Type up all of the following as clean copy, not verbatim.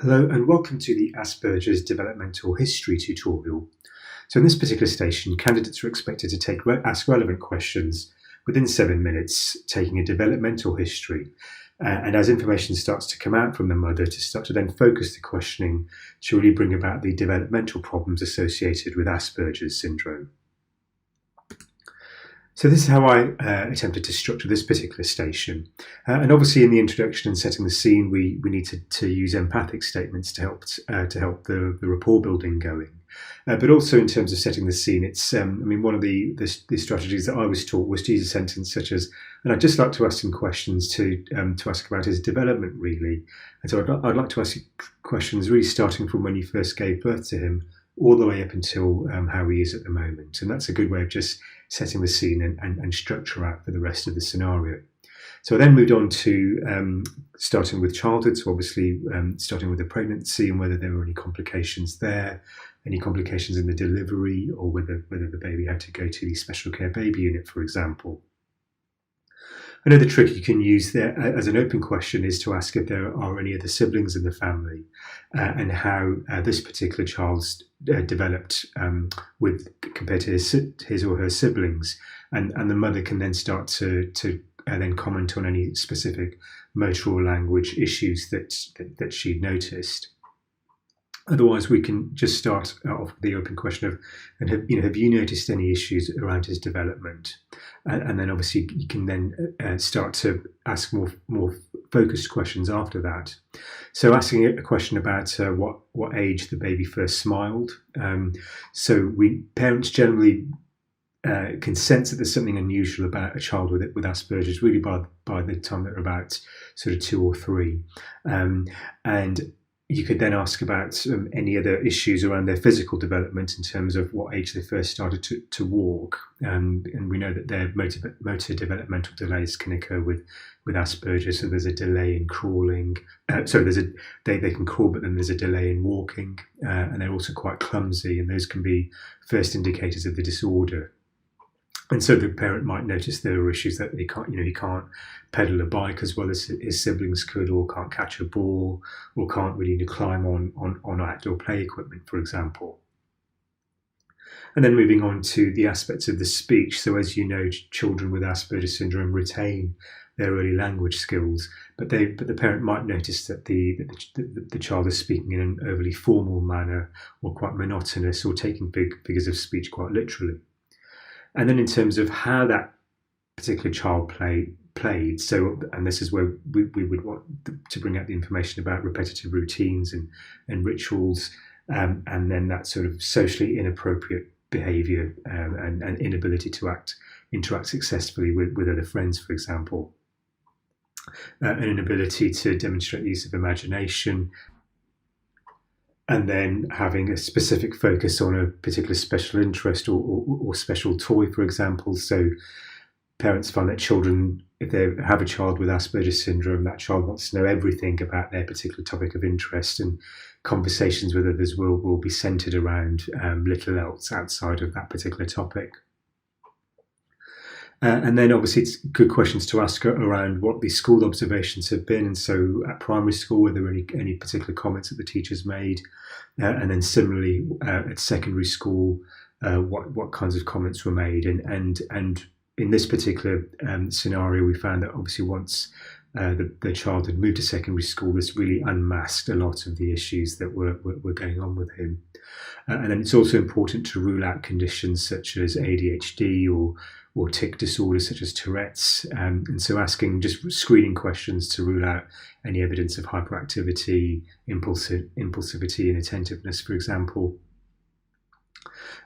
Hello and welcome to the Asperger's Developmental History tutorial. So in this particular station, candidates are expected to ask relevant questions within 7 minutes, taking a developmental history. And as information starts to come out from the mother, to start to then focus the questioning to really bring about the developmental problems associated with Asperger's syndrome. So this is how I attempted to structure this particular station. And obviously in the introduction and setting the scene, we needed to use empathic statements to help the rapport building going. But also in terms of setting the scene, it's one of the strategies that I was taught was to use a sentence such as, and I'd just like to ask him questions to ask about his development really. And so I'd like to ask you questions really starting from when you first gave birth to him all the way up until how he is at the moment. And that's a good way of just setting the scene and structure out for the rest of the scenario. So I then moved on to starting with childhood, so obviously starting with the pregnancy and whether there were any complications there, any complications in the delivery, or whether the baby had to go to the special care baby unit, for example. Another trick you can use there as an open question is to ask if there are any other siblings in the family and how this particular child's developed compared to his or her siblings, and the mother can then start to then comment on any specific motor or language issues that she'd noticed. Otherwise, we can just start off with the open question of, and have you noticed any issues around his development? And then obviously you can then start to ask more focused questions after that. So asking a question about what age the baby first smiled. So parents generally can sense that there's something unusual about a child with Asperger's really by the time they're about sort of 2 or 3, and you could then ask about any other issues around their physical development in terms of what age they first started to walk. And we know that their motor developmental delays can occur with Asperger's. So there's a delay in crawling. They can crawl, but then there's a delay in walking. And they're also quite clumsy, and those can be first indicators of the disorder. And so the parent might notice there are issues that he can't pedal a bike as well as his siblings could, or can't catch a ball, or can't really climb on outdoor play equipment, for example. And then moving on to the aspects of the speech. So as you know, children with Asperger's syndrome retain their early language skills, but the parent might notice that the child is speaking in an overly formal manner, or quite monotonous, or taking big figures of speech quite literally. And then in terms of how that particular child played, so, and this is where we would want to bring out the information about repetitive routines and rituals, and then that sort of socially inappropriate behaviour and inability to interact successfully with other friends, for example, an inability to demonstrate the use of imagination, and then having a specific focus on a particular special interest or special toy, for example. So parents find that children, if they have a child with Asperger's syndrome, that child wants to know everything about their particular topic of interest, and conversations with others will be centred around little else outside of that particular topic. And then obviously it's good questions to ask around what the school observations have been. And so at primary school, were there any particular comments that the teachers made? And then similarly at secondary school, what kinds of comments were made? And in this particular scenario, we found that obviously once the child had moved to secondary school, this really unmasked a lot of the issues that were going on with him. And then it's also important to rule out conditions such as ADHD or tic disorders such as Tourette's, and so asking just screening questions to rule out any evidence of hyperactivity, impulsivity and attentiveness, for example.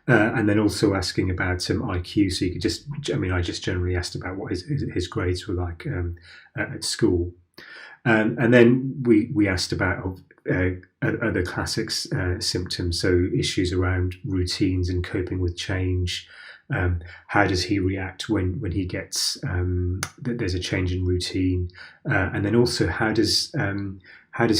And then also asking about IQ, so you could I just generally asked about what his grades were like at school. And then we asked about other classic symptoms, so issues around routines and coping with change. How does he react when he gets that there's a change in routine, and then also how does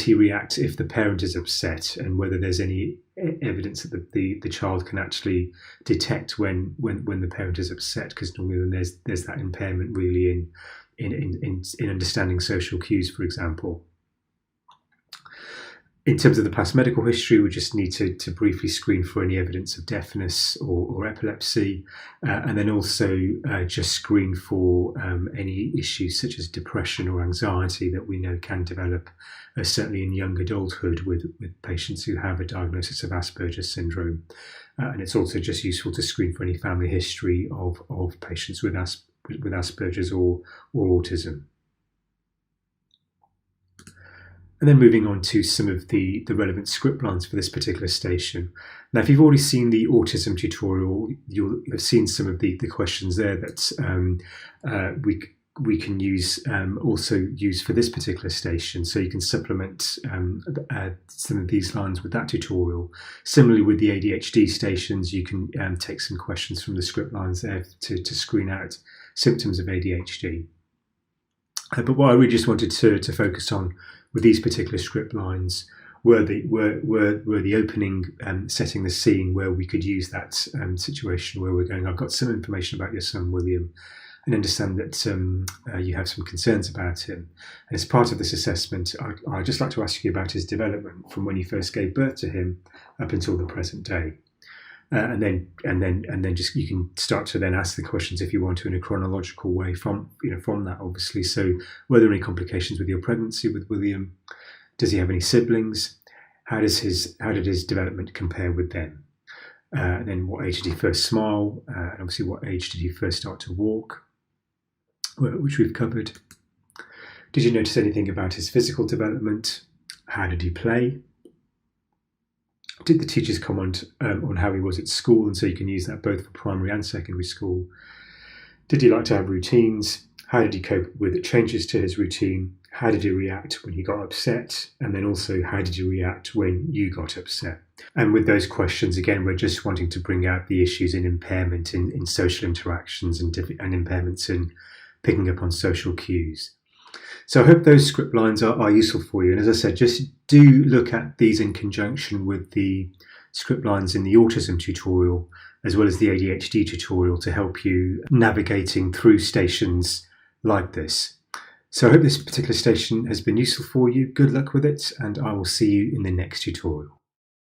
he react if the parent is upset, and whether there's any evidence that the child can actually detect when the parent is upset, because normally then there's that impairment really in understanding social cues, for example. In terms of the past medical history, we just need to briefly screen for any evidence of deafness or epilepsy, and then also just screen for any issues such as depression or anxiety that we know can develop, certainly in young adulthood with patients who have a diagnosis of Asperger's syndrome. And it's also just useful to screen for any family history of patients with Asperger's or autism. And then moving on to some of the relevant script lines for this particular station. Now, if you've already seen the autism tutorial, you'll have seen some of the questions there that we can also use for this particular station. So you can supplement some of these lines with that tutorial. Similarly, with the ADHD stations, you can take some questions from the script lines there to screen out symptoms of ADHD. But what I really just wanted to focus on with these particular script lines were the opening, setting the scene, where we could use that situation where we're going, I've got some information about your son, William, and understand that you have some concerns about him. And as part of this assessment, I'd just like to ask you about his development from when you first gave birth to him up until the present day. And then just you can start to then ask the questions if you want to in a chronological way from that, obviously. So, were there any complications with your pregnancy with William? Does he have any siblings? How did his development compare with them? And then, what age did he first smile? And obviously, what age did he first start to walk? Which we've covered. Did you notice anything about his physical development? How did he play? Did the teachers comment on how he was at school? And so you can use that both for primary and secondary school. Did he like to have routines? How did he cope with changes to his routine? How did he react when he got upset? And then also, how did you react when you got upset? And with those questions, again, we're just wanting to bring out the issues in impairment in social interactions and impairments in picking up on social cues. So I hope those script lines are useful for you. And as I said, just do look at these in conjunction with the script lines in the autism tutorial, as well as the ADHD tutorial, to help you navigating through stations like this. So I hope this particular station has been useful for you. Good luck with it, and I will see you in the next tutorial.